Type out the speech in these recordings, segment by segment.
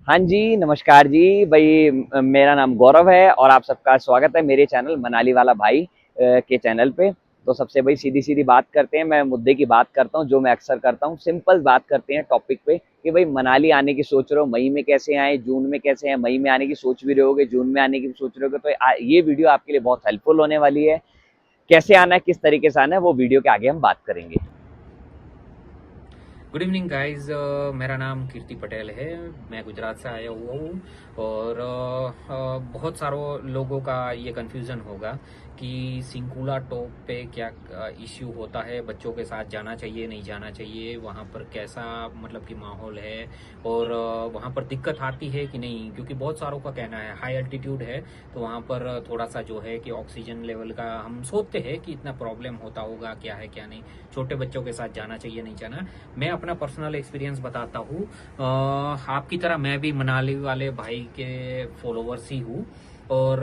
हाँ जी, नमस्कार जी। भई मेरा नाम गौरव है और आप सबका स्वागत है मेरे चैनल मनाली वाला भाई के चैनल पे। तो सबसे भई सीधी-सीधी बात करते हैं, मैं मुद्दे की बात करता हूँ, जो मैं अक्सर करता हूँ। सिंपल बात करते हैं टॉपिक पे कि भई मनाली आने की सोच रहे हो, मई में कैसे आएँ, जून में कैसे आएँ? मई में आने की सोच भी रहे होगे, जून में आने की भी सोच रहे होगे, तो ये वीडियो आपके लिए बहुत हेल्पफुल होने वाली है। कैसे आना है, किस तरीके से आना है, वो वीडियो के आगे हम बात करेंगे। Good evening guys. मेरा नाम कीर्ति पटेल है। मैं गुजरात से आया हुआ हूँ और बहुत सारों लोगों का ये कन्फ्यूज़न होगा कि सिंकुला टॉप पे क्या इश्यू होता है, बच्चों के साथ जाना चाहिए नहीं जाना चाहिए, वहाँ पर कैसा मतलब कि माहौल है और वहाँ पर दिक्कत आती है कि नहीं, क्योंकि बहुत सारों का कहना है हाई अल्टीट्यूड है तो वहाँ पर थोड़ा सा जो है कि ऑक्सीजन लेवल का हम सोचते हैं कि इतना प्रॉब्लम होता होगा, क्या है क्या नहीं, छोटे बच्चों के साथ जाना चाहिए नहीं जाना। मैं अपना पर्सनल एक्सपीरियंस बताता हूँ। आपकी तरह मैं भी मनाली वाले भाई के फॉलोवर्स ही हूँ और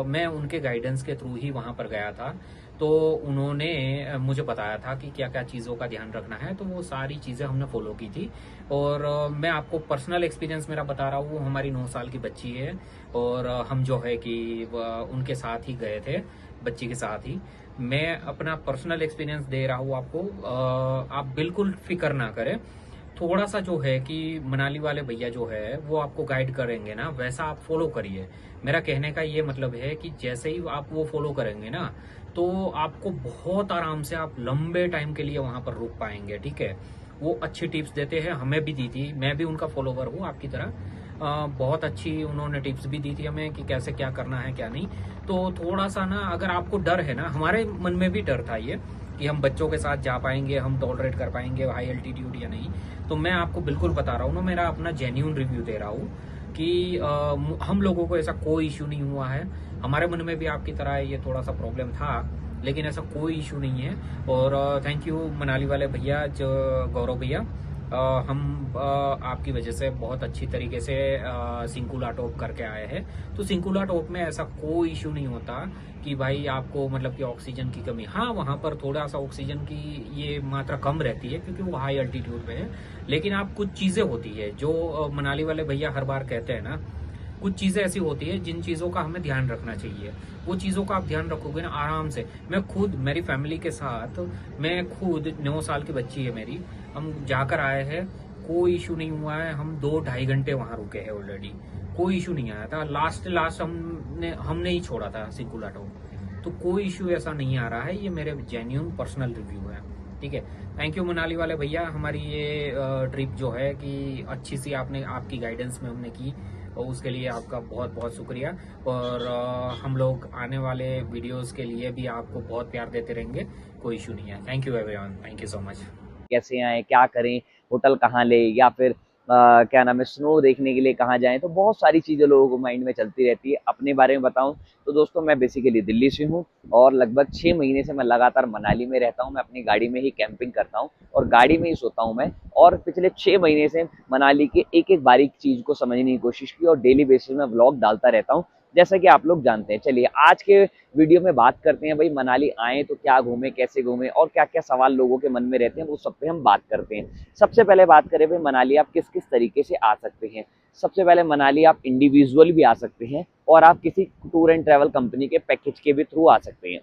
मैं उनके गाइडेंस के थ्रू ही वहाँ पर गया था। तो उन्होंने मुझे बताया था कि क्या क्या चीज़ों का ध्यान रखना है, तो वो सारी चीज़ें हमने फॉलो की थी। और मैं आपको पर्सनल एक्सपीरियंस मेरा बता रहा हूँ। हमारी 9 साल की बच्ची है और हम जो है कि उनके साथ ही गए थे, बच्ची के साथ ही। मैं अपना पर्सनल एक्सपीरियंस दे रहा हूँ आपको। आप बिल्कुल फिक्र ना करें। थोड़ा सा जो है कि मनाली वाले भैया जो है वो आपको गाइड करेंगे ना, वैसा आप फॉलो करिए। मेरा कहने का ये मतलब है कि जैसे ही आप वो फॉलो करेंगे ना, तो आपको बहुत आराम से आप लंबे टाइम के लिए वहां पर रुक पाएंगे। ठीक है, वो अच्छी टिप्स देते हैं, हमें भी दी थी, मैं भी उनका फॉलोवर हूँ आपकी तरह। बहुत अच्छी उन्होंने टिप्स भी दी थी हमें कि कैसे क्या करना है क्या नहीं। तो थोड़ा सा ना, अगर आपको डर है ना, हमारे मन में भी डर था ये कि हम बच्चों के साथ जा पाएंगे, हम टॉलरेट कर पाएंगे हाई अल्टीट्यूड या नहीं। तो मैं आपको बिल्कुल बता रहा हूँ ना, मेरा अपना जेन्यून रिव्यू दे रहा हूँ कि हम लोगों को ऐसा कोई इश्यू नहीं हुआ है। हमारे मन में भी आपकी तरह ये थोड़ा सा प्रॉब्लम था, लेकिन ऐसा कोई इशू नहीं है। और थैंक यू मनाली वाले भैया, जो गौरव भैया। हम आपकी वजह से बहुत अच्छी तरीके से सिंकुला टॉप करके आए हैं। तो सिंकुला टॉप में ऐसा कोई इशू नहीं होता कि भाई आपको मतलब कि ऑक्सीजन की कमी। हाँ, वहाँ पर थोड़ा सा ऑक्सीजन की ये मात्रा कम रहती है क्योंकि वो हाई अल्टीट्यूड पे है। लेकिन आप कुछ चीज़ें होती है जो मनाली वाले भैया हर बार कहते हैं ना, कुछ चीज़ें ऐसी होती है जिन चीज़ों का हमें ध्यान रखना चाहिए। वो चीज़ों का आप ध्यान रखोगे ना आराम से। मैं खुद मेरी फैमिली के साथ, मैं खुद 9 साल की बच्ची है मेरी, हम जाकर आए हैं, कोई इशू नहीं हुआ है। हम 2-2.5 घंटे वहां रुके हैं ऑलरेडी, कोई इशू नहीं आया था। लास्ट हमने ही छोड़ा था सिकुला टॉप। तो कोई इशू ऐसा नहीं आ रहा है। ये मेरे जेन्यून पर्सनल रिव्यू है। ठीक है, थैंक यू मनाली वाले भैया। हमारी ये ट्रिप जो है कि अच्छी सी आपने, आपकी गाइडेंस में हमने की, और उसके लिए आपका बहुत बहुत शुक्रिया। और हम लोग आने वाले वीडियोस के लिए भी आपको बहुत प्यार देते रहेंगे। कोई इशू नहीं है। Thank you everyone, thank you so much. कैसे आएँ, क्या करें, होटल कहाँ लें या फिर क्या नाम है स्नो देखने के लिए कहाँ जाएँ, तो बहुत सारी चीज़ें लोगों को माइंड में चलती रहती है। अपने बारे में बताऊँ तो दोस्तों मैं बेसिकली दिल्ली से हूँ और लगभग 6 महीने से मैं लगातार मनाली में रहता हूँ। मैं अपनी गाड़ी में ही कैंपिंग करता हूँ और गाड़ी में ही सोता हूँ मैं। और पिछले 6 महीने से मनाली के एक-एक बारीक चीज़ को समझने की कोशिश की और डेली बेसिस में व्लॉग डालता रहता हूँ, जैसा कि आप लोग जानते हैं। चलिए आज के वीडियो में बात करते हैं भाई मनाली आएँ तो क्या घूमें, कैसे घूमें और क्या-क्या सवाल लोगों के मन में रहते हैं, वो सब पे हम बात करते हैं। सबसे पहले बात करें भाई मनाली आप किस-किस तरीके से आ सकते हैं। सबसे पहले मनाली आप इंडिविजुअल भी आ सकते हैं और आप किसी टूर एंड ट्रैवल कंपनी के पैकेज के भी थ्रू आ सकते हैं।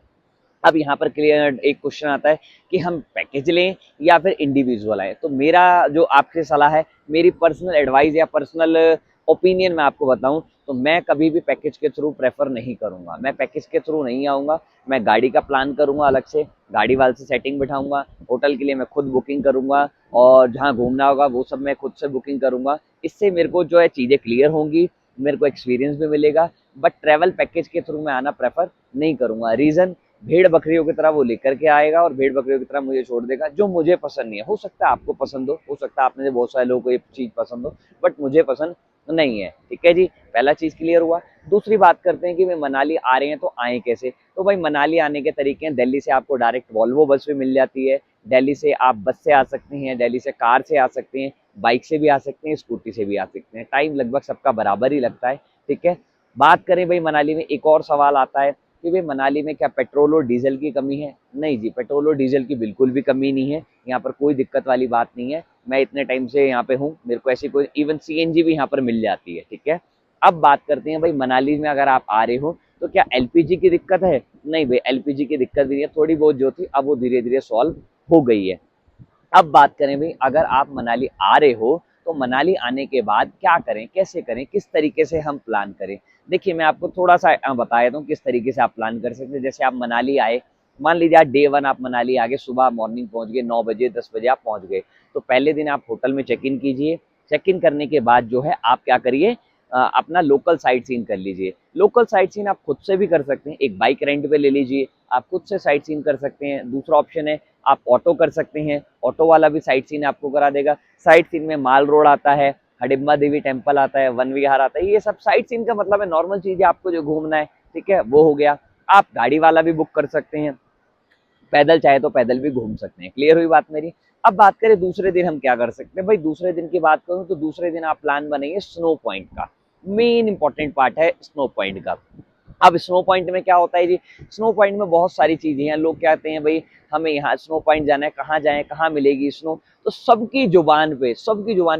अब यहाँ पर क्लियर एक क्वेश्चन आता है कि हम पैकेज लें या फिर इंडिविजुअल आए। तो मेरा जो आपसे सलाह है, मेरी पर्सनल एडवाइस या पर्सनल ओपिनियन मैं आपको बताऊं तो मैं कभी भी पैकेज के थ्रू प्रेफर नहीं करूंगा। मैं पैकेज के थ्रू नहीं आऊंगा। मैं गाड़ी का प्लान करूंगा, अलग से गाड़ी वाले से सेटिंग बिठाऊंगा, होटल के लिए मैं खुद बुकिंग करूंगा और जहाँ घूमना होगा वो सब मैं खुद से बुकिंग करूंगा। इससे मेरे को जो है चीज़ें क्लियर होंगी, मेरे को एक्सपीरियंस भी मिलेगा। बट ट्रैवल पैकेज के थ्रू मैं आना प्रेफर नहीं करूंगा। रीज़न, भेड़ बकरियों की तरह वो लेकर के आएगा और भेड़ बकरियों की तरह मुझे छोड़ देगा, जो मुझे पसंद नहीं है। हो सकता है आपको पसंद हो सकता है आप में से बहुत सारे लोगों को ये चीज़ पसंद हो, बट मुझे पसंद नहीं है। ठीक है जी, पहला चीज़ क्लियर हुआ। दूसरी बात करते हैं कि भाई मनाली आ रहे हैं तो आएँ कैसे? तो भाई मनाली आने के तरीके हैं, दिल्ली से आपको डायरेक्ट वॉल्वो बस भी मिल जाती है, दिल्ली से आप बस से आ सकते हैं, दिल्ली से कार से आ सकते हैं, बाइक से भी आ सकते हैं, स्कूटी से भी आ सकते हैं। टाइम लगभग सबका बराबर ही लगता है। ठीक है, बात करें भाई मनाली में, एक और सवाल आता है कि भाई मनाली में क्या पेट्रोल और डीजल की कमी है? नहीं जी, पेट्रोल और डीजल की बिल्कुल भी कमी नहीं है। यहाँ पर कोई दिक्कत वाली बात नहीं है। मैं इतने टाइम से यहाँ पे हूँ, मेरे को ऐसी कोई इवन सीएनजी भी यहाँ पर मिल जाती है, ठीक है। अब बात करते हैं भाई मनाली में अगर आप आ रहे हो तो क्या एलपीजी की दिक्कत है? नहीं भाई, एलपीजी की दिक्कत भी नहीं है, थोड़ी बहुत जो थी अब वो धीरे धीरे सॉल्व हो गई है। अब बात करें भाई, अगर आप मनाली आ रहे हो तो मनाली आने के बाद क्या करें, कैसे करें, किस तरीके से हम प्लान करें। देखिए मैं आपको थोड़ा सा बता देता हूँ किस तरीके से आप प्लान कर सकते हैं। जैसे आप मनाली आए, मान लीजिए आज डे 1 आप मनाली आ गए, सुबह मॉर्निंग पहुंच गए, 9 बजे 10 बजे आप पहुंच गए, तो पहले दिन आप होटल में चेक इन कीजिए। चेक इन करने के बाद जो है आप क्या करिए, अपना लोकल साइट सीन कर लीजिए। लोकल साइट सीन आप खुद से भी कर सकते हैं, एक बाइक रेंट पे ले लीजिए, आप खुद से साइट सीन कर सकते हैं। दूसरा ऑप्शन है आप ऑटो कर सकते हैं, ऑटो वाला भी साइट सीन आपको करा देगा। साइट सीन में माल रोड आता है, हडिम्बा देवी टेम्पल आता है, वन विहार आता है, ये सब साइट सीन का मतलब है नॉर्मल चीजें आपको जो घूमना है, ठीक है, वो हो गया। आप गाड़ी वाला भी बुक कर सकते हैं, पैदल चाहे तो पैदल भी घूम सकते हैं। क्लियर हुई बात मेरी? अब बात करें दूसरे दिन हम क्या कर सकते हैं। भाई दूसरे दिन की बात करूं तो दूसरे दिन आप प्लान बनाइए स्नो पॉइंट का। मेन इंपॉर्टेंट पार्ट है स्नो पॉइंट का। अब स्नो पॉइंट में क्या होता है जी, स्नो पॉइंट में बहुत सारी चीजें हैं। लोग कहते हैं भाई हमें यहाँ स्नो पॉइंट जाना है, कहाँ जाएं, कहाँ मिलेगी स्नो, तो सबकी जुबान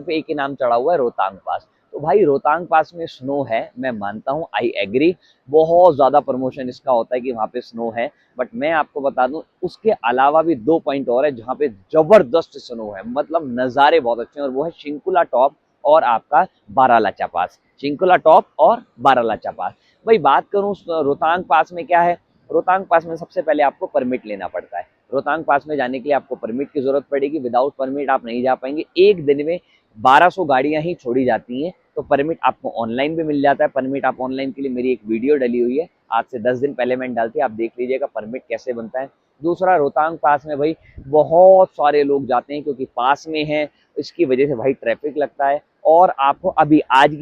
पे एक ही नाम चढ़ा हुआ है, रोहतांग पास। तो भाई रोहतांग पास में स्नो है, मैं मानता हूँ, आई एग्री, बहुत ज्यादा प्रमोशन इसका होता है कि वहाँ पे स्नो है। बट मैं आपको बता दूं उसके अलावा भी 2 पॉइंट और है जहाँ पे जबरदस्त स्नो है, मतलब नज़ारे बहुत अच्छे हैं, और वो है शिंकुला टॉप और आपका बारालाचा पास। शिंकुला टॉप और बारालाचा पास। भाई बात करूं रोहतांग पास में क्या है, रोहतांग पास में सबसे पहले आपको परमिट लेना पड़ता है। रोहतांग पास में जाने के लिए आपको परमिट की जरूरत पड़ेगी, विदाउट परमिट आप नहीं जा पाएंगे। एक दिन में 1200 गाड़ियां ही छोड़ी जाती हैं, तो परमिट आपको ऑनलाइन भी मिल जाता है। परमिट आप ऑनलाइन के लिए मेरी एक वीडियो डली हुई है, आज से 10 दिन पहले मैंने डालती है, आप देख लीजिएगा परमिट कैसे बनता है। दूसरा, रोहतांग पास में भाई बहुत सारे लोग जाते हैं क्योंकि पास में है, इसकी वजह से भाई ट्रैफिक लगता है। और आपको अभी आज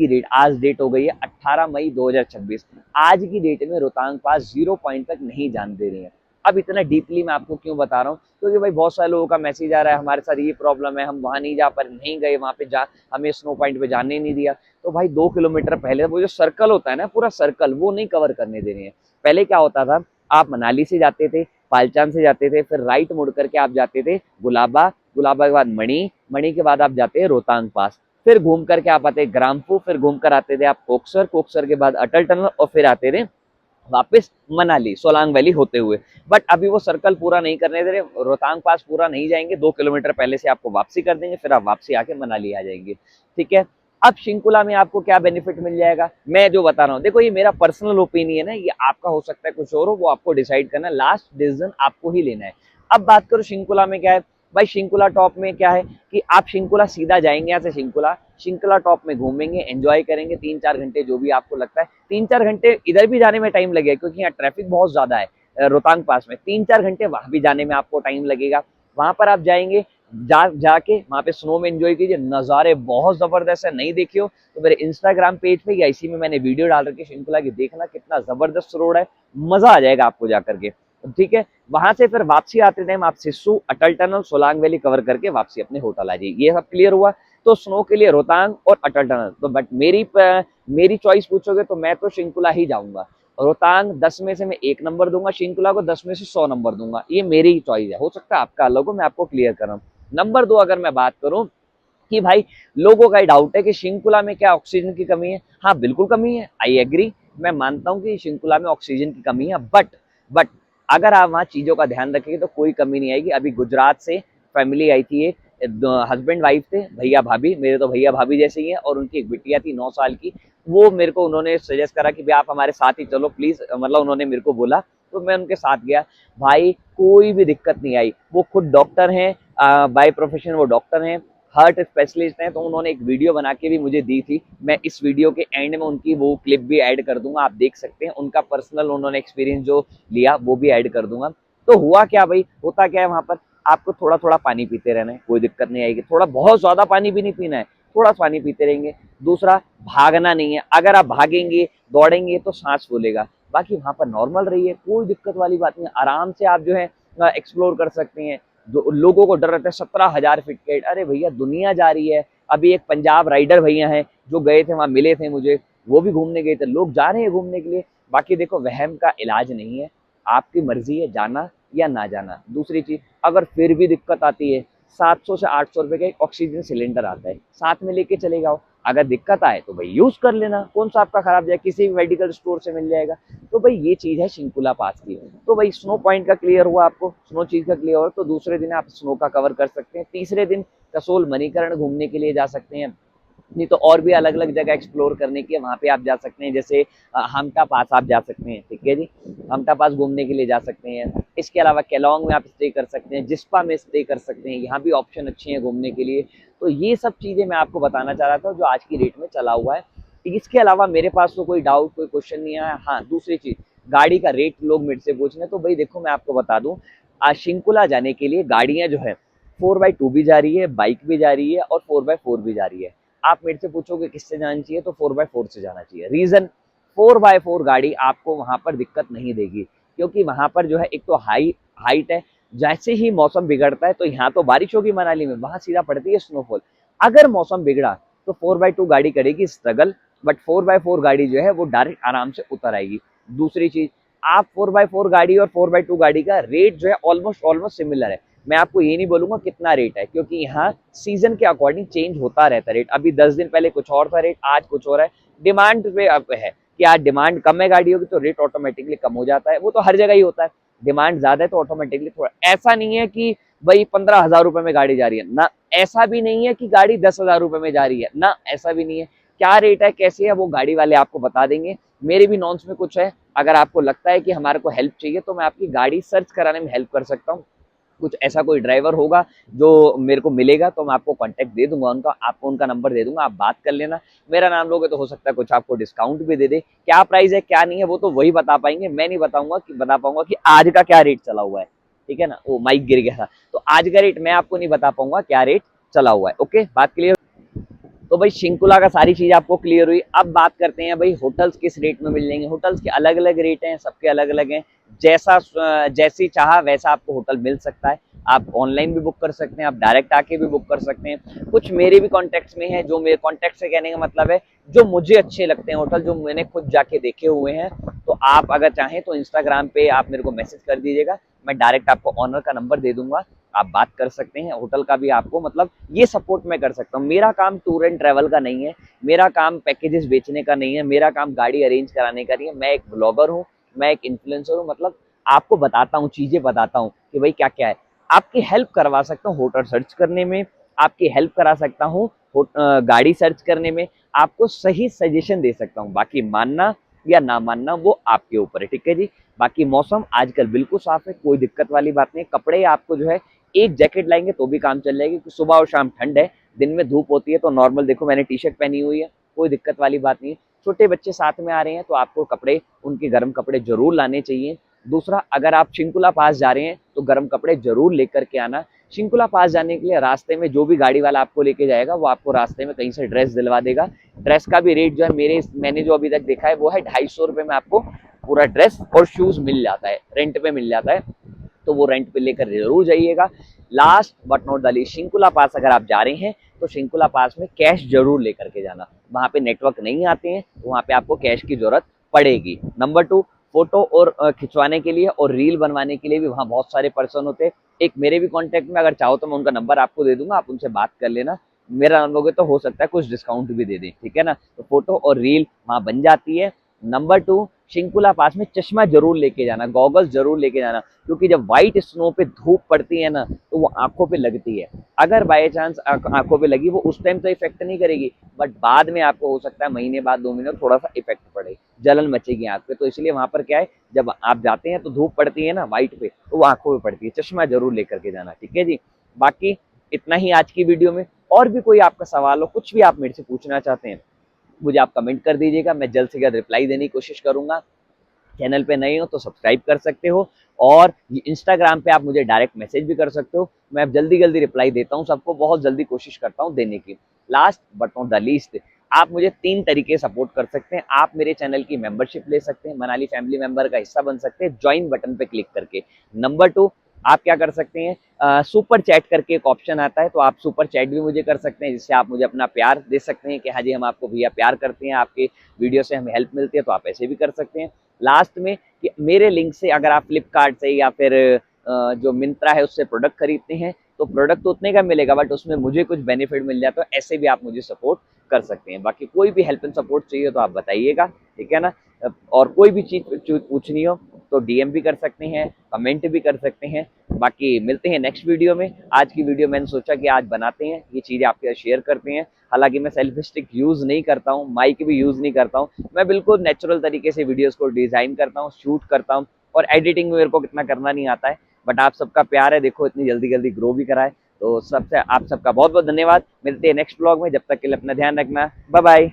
डेट हो गई है 18 मई 2026, आज की डेट में रोहतांग पास 0 पॉइंट तक नहीं जान दे रही है। अब इतना डीपली मैं आपको क्यों बता रहा हूँ, क्योंकि भाई बहुत सारे लोगों का मैसेज आ रहा है हमारे साथ ये प्रॉब्लम है, हम वहां नहीं जा पा रहे, नहीं गए वहां पे, जा हमें स्नो पॉइंट पे जाने नहीं दिया। तो भाई 2 किलोमीटर पहले वो जो सर्कल होता है ना, पूरा सर्कल वो नहीं कवर करने दे रहे हैं। पहले क्या होता था, आप मनाली से जाते थे, पालचान से जाते थे, फिर राइट मुड़ करके आप जाते थे गुलाबा, गुलाबा के बाद मणि, मणि के बाद आप जाते हैं रोहतांग पास, फिर घूम करके आप आते ग्राम्फू, फिर घूम कर आते थे आप कोकसर, कोकसर के बाद अटल टनल, और फिर आते थे वापस मनाली सोलांग वैली होते हुए। बट अभी वो सर्कल पूरा नहीं करने दे रहे, रोहतांग पास पूरा नहीं जाएंगे, 2 किलोमीटर पहले से आपको वापसी कर देंगे, फिर आप वापसी आके मनाली आ जाएंगे, ठीक है। अब शिंकुला में आपको क्या बेनिफिट मिल जाएगा, मैं जो बता रहा हूँ, देखो ये मेरा पर्सनल ओपिनियन है, ये आपका हो सकता है कुछ और हो, वो आपको डिसाइड करना है, लास्ट डिसीजन आपको ही लेना है। अब बात करो शिंकुला में क्या है, भाई शिंकुला टॉप में क्या है कि आप शिंकुला सीधा जाएंगे, यहाँ से शिंकुला, शिंकुला टॉप में घूमेंगे, एंजॉय करेंगे 3-4 घंटे, जो भी आपको लगता है। 3-4 घंटे इधर भी जाने में टाइम लगेगा क्योंकि यहाँ ट्रैफिक बहुत ज्यादा है रोहतांग पास में, 3-4 घंटे वहां भी जाने में आपको टाइम लगेगा। वहां पर आप जाएंगे, जाके वहां पे स्नो में एंजॉय कीजिए, नजारे बहुत जबरदस्त है। नहीं देखियो तो मेरे इंस्टाग्राम पेज पे या इसी में मैंने वीडियो डाल रखी है शिंकुला की, देखना कितना जबरदस्त रोड है, मजा आ जाएगा आपको जाकर के, ठीक है। वहां से फिर वापसी आते टाइम आप सिस्सू, अटल टनल, सोलांग वैली कवर करके वापसी अपने होटल आ जाइए। ये सब क्लियर हुआ? तो स्नो के लिए रोहतांग और अटल टनल, तो बट मेरी चॉइस पूछोगे तो मैं तो शिंकुला ही जाऊंगा। रोहतांग 10 में से मैं 1 नंबर दूंगा, शिंकुला को 10 में से 100 नंबर दूंगा, ये मेरी ही चॉइस है, हो सकता है आपका अलग हो, मैं आपको क्लियर कर रहा हूँ। नंबर 2 अगर मैं बात करूं कि भाई लोगों का डाउट है कि शिंकुला में क्या ऑक्सीजन की कमी है, हाँ बिल्कुल कमी है, आई एग्री, मैं मानता हूं कि शिंकुला में ऑक्सीजन की कमी है। बट अगर आप वहाँ चीजों का ध्यान रखेंगे तो कोई कमी नहीं आएगी। अभी गुजरात से फैमिली आई थी, हस्बैंड वाइफ थे, भैया भाभी, मेरे तो भैया भाभी जैसे ही हैं, और उनकी एक बिटिया थी 9 साल की। वो मेरे को उन्होंने सजेस्ट करा कि भाई आप हमारे साथ ही चलो प्लीज, मतलब उन्होंने मेरे को बोला, तो मैं उनके साथ गया। भाई कोई भी दिक्कत नहीं आई, वो खुद डॉक्टर हैं, बाय प्रोफेशन वो डॉक्टर हैं, हार्ट स्पेशलिस्ट हैं, तो उन्होंने एक वीडियो बना के भी मुझे दी थी। मैं इस वीडियो के एंड में उनकी वो क्लिप भी ऐड कर दूंगा, आप देख सकते हैं, उनका पर्सनल उन्होंने एक्सपीरियंस जो लिया वो भी ऐड कर दूंगा। तो हुआ क्या भाई, होता क्या है वहां पर, आपको थोड़ा थोड़ा पानी पीते रहना है, कोई दिक्कत नहीं आएगी, थोड़ा, बहुत ज्यादा पानी भी नहीं पीना है, थोड़ा पानी पीते रहेंगे। दूसरा, भागना नहीं है, अगर आप भागेंगे दौड़ेंगे तो सांस फूलेगा, बाकी वहां पर नॉर्मल रहिए, कोई दिक्कत वाली बात नहीं, आराम से आप जो है एक्सप्लोर कर सकते हैं। जो लोगों को डर रहता है 17,000 फीट के, अरे भैया दुनिया जा रही है। अभी एक पंजाब राइडर भैया हैं जो गए थे वहां, मिले थे मुझे, वो भी घूमने गए थे, लोग जा रहे हैं घूमने के लिए। बाकी देखो वहम का इलाज नहीं है, आपकी मर्जी है जाना या ना जाना। दूसरी चीज, अगर फिर भी दिक्कत आती है 700 से 800 रुपए का एक ऑक्सीजन सिलेंडर आता है, साथ में लेके चले जाओ। अगर दिक्कत आए तो भाई यूज कर लेना, कौन सा आपका खराब जाए, किसी भी मेडिकल स्टोर से मिल जाएगा। तो भाई ये चीज है शिंकुला पास की। तो भाई स्नो पॉइंट का क्लियर हुआ, आपको स्नो चीज का क्लियर हुआ, तो दूसरे दिन आप स्नो का कवर कर सकते हैं। तीसरे दिन कसोल मणिकर्ण घूमने के लिए जा सकते हैं। नहीं तो और भी अलग अलग जगह एक्सप्लोर करने की है, वहाँ पे आप जा सकते हैं। जैसे हमटा पास आप जा सकते हैं, ठीक है जी, हमटा पास घूमने के लिए जा सकते हैं। इसके अलावा केलोंग में आप स्टे कर सकते हैं, जिस्पा में स्टे कर सकते हैं, यहाँ भी ऑप्शन अच्छे हैं घूमने के लिए। तो ये सब चीज़ें मैं आपको बताना चाह रहा था जो आज की डेट में चला हुआ है। इसके अलावा मेरे पास तो कोई डाउट कोई क्वेश्चन नहीं आया। हाँ, दूसरी चीज़, गाड़ी का रेट लोग मेरे से पूछ रहे हैं, तो भाई देखो मैं आपको बता दूं, आज शिंकुला जाने के लिए गाड़ियां जो है 4x2 भी जा रही है, बाइक भी जा रही है और 4x4 भी जा रही है। आप मेरे से पूछोगे किससे जाना चाहिए, तो 4x4 से जाना चाहिए। रीजन, 4x4 गाड़ी आपको वहां पर दिक्कत नहीं देगी, क्योंकि वहां पर जो है एक तो हाइट है। जैसे ही मौसम बिगड़ता है, तो यहाँ तो बारिश होगी मनाली में, वहां सीधा पड़ती है स्नोफॉल। अगर मौसम बिगड़ा तो 4x2 गाड़ी करेगी स्ट्रगल, बट 4x4 गाड़ी जो है वो डायरेक्ट आराम से उतर आएगी। दूसरी चीज, आप 4x4 गाड़ी और 4x2 गाड़ी का रेट जो है ऑलमोस्ट ऑलमोस्ट सिमिलर है। मैं आपको ये नहीं बोलूंगा कितना रेट है, क्योंकि यहाँ सीजन के अकॉर्डिंग चेंज होता रहता है रेट। अभी 10 दिन पहले कुछ और था रेट, आज कुछ और है। डिमांड पे अब है कि आज डिमांड कम है गाड़ियों की, तो रेट ऑटोमेटिकली कम हो जाता है। वो तो हर जगह ही होता है, डिमांड ज्यादा है तो ऑटोमेटिकली थोड़ा। ऐसा नहीं है कि भाई 15,000 रुपए में गाड़ी जा रही है ना, ऐसा भी नहीं है कि गाड़ी 10,000 रुपए में जा रही है ना, ऐसा भी नहीं है। क्या रेट है कैसे है वो गाड़ी वाले आपको बता देंगे। मेरे भी नॉन्स में कुछ है, अगर आपको लगता है कि हमारे को हेल्प चाहिए तो मैं आपकी गाड़ी सर्च कराने में हेल्प कर सकता हूँ। कुछ ऐसा कोई ड्राइवर होगा जो मेरे को मिलेगा तो मैं आपको कांटेक्ट दे दूंगा उनका, आपको उनका नंबर दे दूंगा, आप बात कर लेना। मेरा नाम लोगे तो हो सकता है कुछ आपको डिस्काउंट भी दे दे। क्या प्राइस है क्या नहीं है वो तो वही बता पाएंगे, मैं नहीं बता पाऊंगा कि आज का क्या रेट चला हुआ है। ठीक है ना, वो माइक गिर गया था, तो आज का रेट मैं आपको नहीं बता पाऊंगा क्या रेट चला हुआ है। ओके, बात क्लियर। तो भाई शिंकुला का सारी चीज आपको क्लियर हुई। अब बात करते हैं भाई होटल्स किस रेट में मिल जाएंगे। होटल्स के अलग अलग रेट हैं, सबके अलग अलग हैं। जैसा जैसी चाहा वैसा आपको होटल मिल सकता है। आप ऑनलाइन भी बुक कर सकते हैं, आप डायरेक्ट आके भी बुक कर सकते हैं। कुछ मेरे भी कॉन्टेक्ट्स में है, जो मेरे कॉन्टेक्ट से कहने का मतलब है जो मुझे अच्छे लगते हैं होटल, जो मैंने खुद जाके देखे हुए हैं। तो आप अगर चाहें तो इंस्टाग्राम पे आप मेरे को मैसेज कर दीजिएगा, मैं डायरेक्ट आपको ऑनर का नंबर दे दूंगा, आप बात कर सकते हैं। होटल का भी आपको मतलब ये सपोर्ट मैं कर सकता हूँ। मेरा काम टूर एंड ट्रैवल का नहीं है, मेरा काम पैकेजेस बेचने का नहीं है, मेरा काम गाड़ी अरेंज कराने का नहीं है। मैं एक ब्लॉगर हूँ, मैं एक इन्फ्लुएंसर हूँ, मतलब आपको बताता हूँ, चीजें बताता हूँ कि भाई क्या क्या है। आपकी हेल्प करवा सकता हूँ होटल सर्च करने में, आपकी हेल्प करा सकता हूँ गाड़ी सर्च करने में, आपको सही सजेशन दे सकता हूँ। बाकी मानना या ना मानना वो आपके ऊपर है, ठीक है जी। बाकी मौसम आजकल बिल्कुल साफ है, कोई दिक्कत वाली बात नहीं। कपड़े आपको जो है एक जैकेट लाएंगे तो भी काम चल जाएगी, क्योंकि सुबह और शाम ठंड है, दिन में धूप होती है। तो नॉर्मल देखो मैंने टी शर्ट पहनी हुई है, कोई दिक्कत वाली बात नहीं है। छोटे बच्चे साथ में आ रहे हैं तो आपको कपड़े उनके गर्म कपड़े जरूर लाने चाहिए। दूसरा, अगर आप शिंकुला पास जा रहे हैं तो गर्म कपड़े जरूर लेकर के आना। शिंकुला पास जाने के लिए रास्ते में जो भी गाड़ी वाला आपको लेके जाएगा वो आपको रास्ते में कहीं से ड्रेस दिलवा देगा। ड्रेस का भी रेट जो है मैंने जो अभी तक देखा है वो है 250 रुपए में आपको पूरा ड्रेस और शूज मिल जाता है, रेंट पे मिल जाता है। तो वो रेंट पे लेकर जरूर जाइएगा। Last but not the least, Shinkula pass अगर आप जा रहे हैं तो शिंकुला पास में कैश जरूर लेकर के जाना। वहां पे नेटवर्क नहीं आते हैं तो वहां पे आपको कैश की जरूरत पड़ेगी। नंबर 2, फोटो और खिंचवाने के लिए और रील बनवाने के लिए भी वहाँ बहुत सारे पर्सन होते हैं। एक मेरे भी कॉन्टेक्ट में, अगर चाहो तो मैं उनका नंबर आपको दे दूंगा, आप उनसे बात कर लेना। मेरा नाम लोगे तो हो सकता है कुछ डिस्काउंट भी दे दें, ठीक है ना। तो फोटो और रील वहाँ बन जाती है। नंबर 2, शिंकुला पास में चश्मा जरूर लेके जाना, गॉगल्स जरूर लेके जाना, क्योंकि जब व्हाइट स्नो पे धूप पड़ती है ना तो वो आंखों पे लगती है। अगर बाय चांस आंखों पे लगी, वो उस टाइम तो इफेक्ट नहीं करेगी, बट बाद में आपको हो सकता है महीने बाद 2 महीने थोड़ा सा इफेक्ट पड़े, जलन मचेगी आंख पे। तो इसलिए वहां पर क्या है, जब आप जाते हैं तो धूप पड़ती है ना व्हाइट पे, तो वो आंखों पे पड़ती है। चश्मा जरूर लेकर के जाना, ठीक है जी। बाकी इतना ही आज की वीडियो में। और भी कोई आपका सवाल हो, कुछ भी आप मेरे से पूछना चाहते हैं, मुझे आप कमेंट कर दीजिएगा, मैं जल्द से जल्द रिप्लाई देने की कोशिश करूंगा। चैनल पे नए हो तो सब्सक्राइब कर सकते हो, और इंस्टाग्राम पे आप मुझे डायरेक्ट मैसेज भी कर सकते हो। मैं जल्दी जल्दी रिप्लाई देता हूँ सबको, बहुत जल्दी कोशिश करता हूँ देने की। Last but not the least, आप मुझे 3 तरीके सपोर्ट कर सकते हैं। आप मेरे चैनल की मेंबरशिप ले सकते हैं, मनाली फैमिली मेंबर का हिस्सा बन सकते हैं ज्वाइन बटन पे क्लिक करके। नंबर 2, आप क्या कर सकते हैं, सुपर चैट करके एक ऑप्शन आता है, तो आप सुपर चैट भी मुझे कर सकते हैं, जिससे आप मुझे अपना प्यार दे सकते हैं कि हाँ जी हम आपको भैया प्यार करते हैं, आपके वीडियो से हमें हेल्प मिलती है, तो आप ऐसे भी कर सकते हैं। लास्ट में कि मेरे लिंक से अगर आप फ्लिपकार्ट से या फिर जो मिंत्रा है उससे प्रोडक्ट खरीदते हैं, तो प्रोडक्ट तो उतने का मिलेगा, बट उसमें मुझे कुछ बेनिफिट मिल जाए, तो ऐसे भी आप मुझे सपोर्ट कर सकते हैं। बाकी कोई भी हेल्प एंड सपोर्ट चाहिए तो आप बताइएगा, ठीक है ना। और कोई भी चीज़ पूछनी हो तो डीएम भी कर सकते हैं, कमेंट भी कर सकते हैं। बाकी मिलते हैं नेक्स्ट वीडियो में। आज की वीडियो मैंने सोचा कि आज बनाते हैं, ये चीज़ें आपके साथ शेयर करते हैं। हालांकि मैं सेल्फी स्टिक यूज़ नहीं करता हूँ, माइक भी यूज़ नहीं करता हूँ, मैं बिल्कुल नेचुरल तरीके से वीडियोज़ को डिज़ाइन करता हूँ, शूट करता हूँ, और एडिटिंग में मेरे को कितना करना नहीं आता है। बट आप सबका प्यार है, देखो इतनी जल्दी जल्दी ग्रो भी कराए, तो सबसे आप सबका बहुत बहुत धन्यवाद। मिलते हैं नेक्स्ट ब्लॉग में, जब तक के लिए अपना ध्यान रखना, बाय बाय।